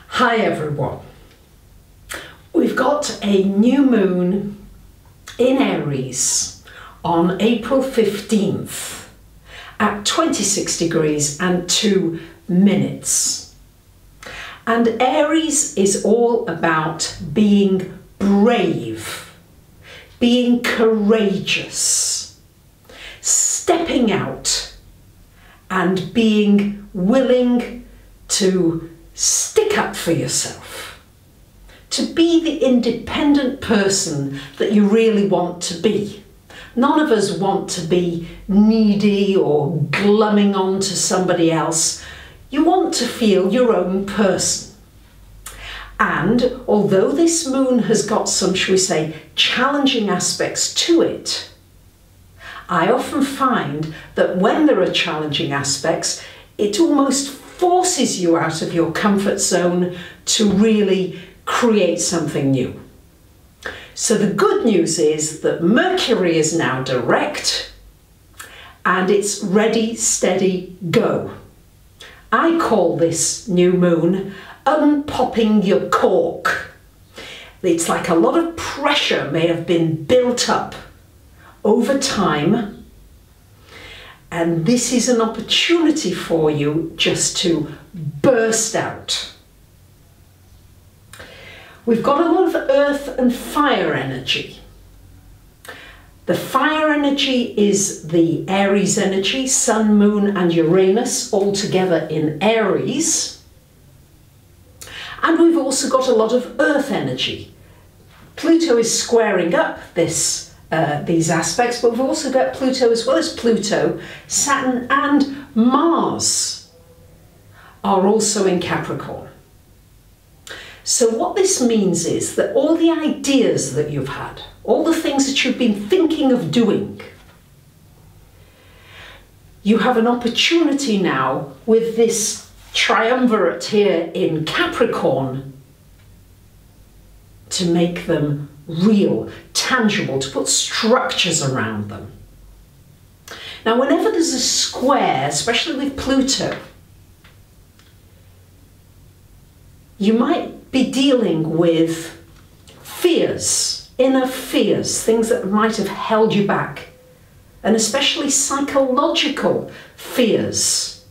Hi everyone. We've got a new moon in Aries on April 15th at 26 degrees and 2 minutes. And Aries is all about being brave, being courageous, stepping out and being willing to stick up for yourself, to be the independent person that you really want to be. None of us want to be needy or glumming on to somebody else. You want to feel your own person. And although this moon has got some, shall we say, challenging aspects to it, I often find that when there are challenging aspects, it almost forces you out of your comfort zone to really create something new. So the good news is that Mercury is now direct and it's ready, steady, go. I call this new moon unpopping your cork. It's like a lot of pressure may have been built up over time, and this is an opportunity for you just to burst out. We've got a lot of earth and fire energy. The fire energy is the Aries energy, Sun, Moon and Uranus all together in Aries. And we've also got a lot of earth energy. Pluto is squaring up these aspects, but we've also got Pluto, as well as Pluto, Saturn and Mars are also in Capricorn. So what this means is that all the ideas that you've had, all the things that you've been thinking of doing, you have an opportunity now with this triumvirate here in Capricorn to make them real, tangible, to put structures around them. Now, whenever there's a square, especially with Pluto, you might be dealing with fears, inner fears, things that might have held you back, and especially psychological fears,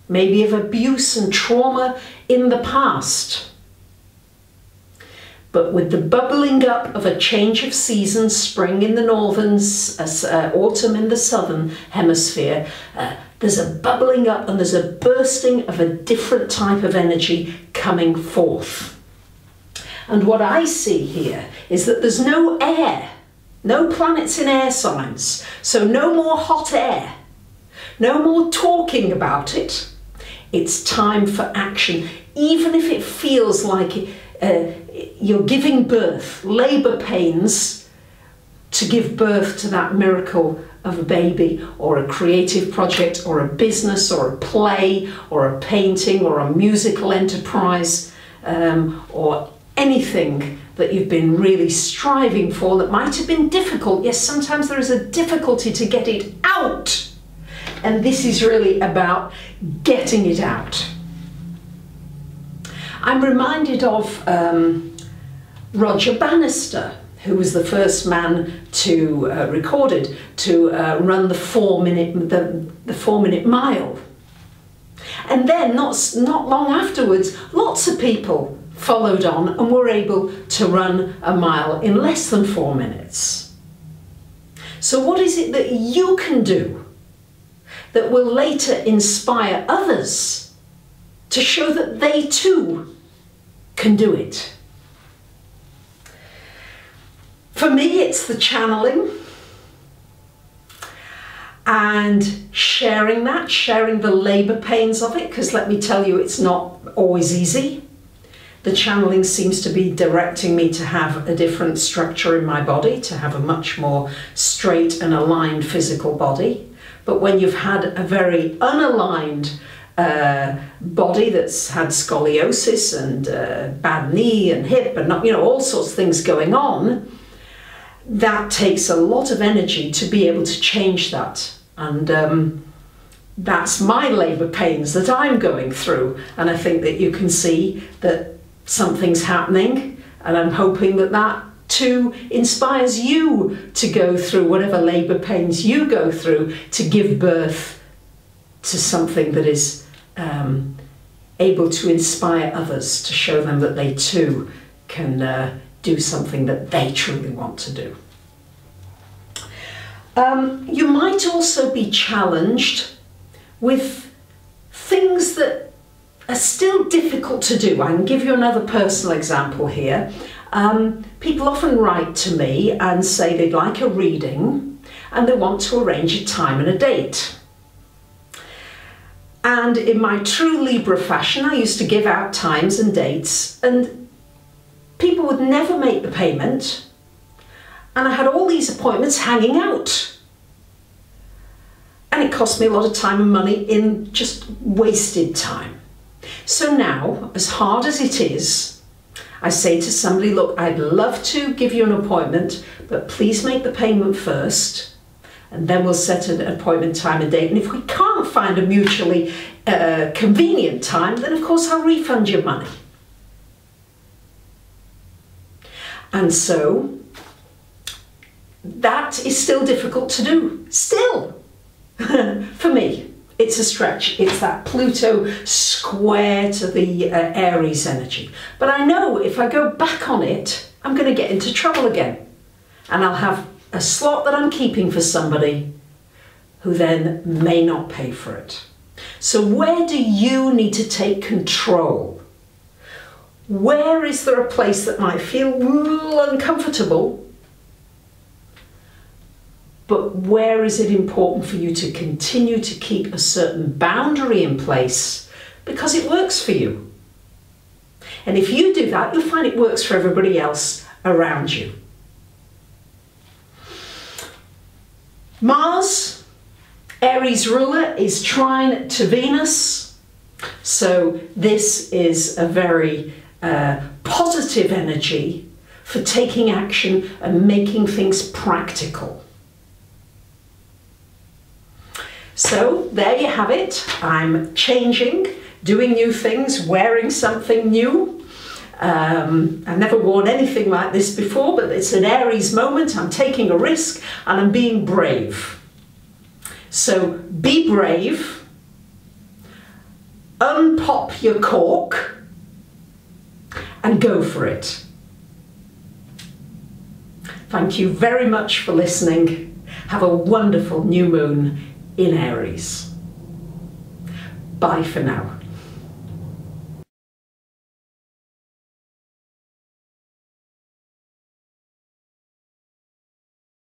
maybe of abuse and trauma in the past. But with the bubbling up of a change of seasons, spring in the northern, autumn in the southern hemisphere, there's a bubbling up and there's a bursting of a different type of energy coming forth. And what I see here is that there's no air, no planets in air signs, so no more hot air, no more talking about it. It's time for action, even if it feels like you're giving birth, labour pains, to give birth to that miracle of a baby or a creative project or a business or a play or a painting or a musical enterprise or anything that you've been really striving for that might have been difficult. Yes, sometimes there is a difficulty to get it out, and this is really about getting it out. I'm reminded of Roger Bannister, who was the first man to recorded to run the 4-minute mile. And then not long afterwards, lots of people followed on and were able to run a mile in less than 4 minutes. So what is it that you can do that will later inspire others to show that they too can do it? For me, it's the channeling and sharing that, sharing the labour pains of it, because let me tell you, it's not always easy. The channeling seems to be directing me to have a different structure in my body, to have a much more straight and aligned physical body. But when you've had a very unaligned body that's had scoliosis and bad knee and hip and all sorts of things going on, that takes a lot of energy to be able to change that. And that's my labour pains that I'm going through, and I think that you can see that something's happening, and I'm hoping that that too inspires you to go through whatever labour pains you go through, to give birth to something that is able to inspire others, to show them that they too can do something that they truly want to do. You might also be challenged with things that are still difficult to do. I can give you another personal example here. People often write to me and say they'd like a reading and they want to arrange a time and a date. And in my true Libra fashion, I used to give out times and dates, and people would never make the payment, and I had all these appointments hanging out. And it cost me a lot of time and money in just wasted time. So now, as hard as it is, I say to somebody, look, I'd love to give you an appointment, but please make the payment first, and then we'll set an appointment time and date. And if we can't find a mutually convenient time, then of course I'll refund your money. And so that is still difficult to do, still. For me, it's a stretch. It's that Pluto square to the Aries energy. But I know if I go back on it, I'm going to get into trouble again. And I'll have a slot that I'm keeping for somebody who then may not pay for it. So where do you need to take control? Where is there a place that might feel uncomfortable? But where is it important for you to continue to keep a certain boundary in place because it works for you? And if you do that, you'll find it works for everybody else around you. Mars, Aries ruler, is trine to Venus. So this is a very positive energy for taking action and making things practical. So there you have it. I'm changing, doing new things, wearing something new. I've never worn anything like this before, but it's an Aries moment. I'm taking a risk and I'm being brave. So be brave, unpop your cork and go for it. Thank you very much for listening. Have a wonderful new moon in Aries. Bye for now.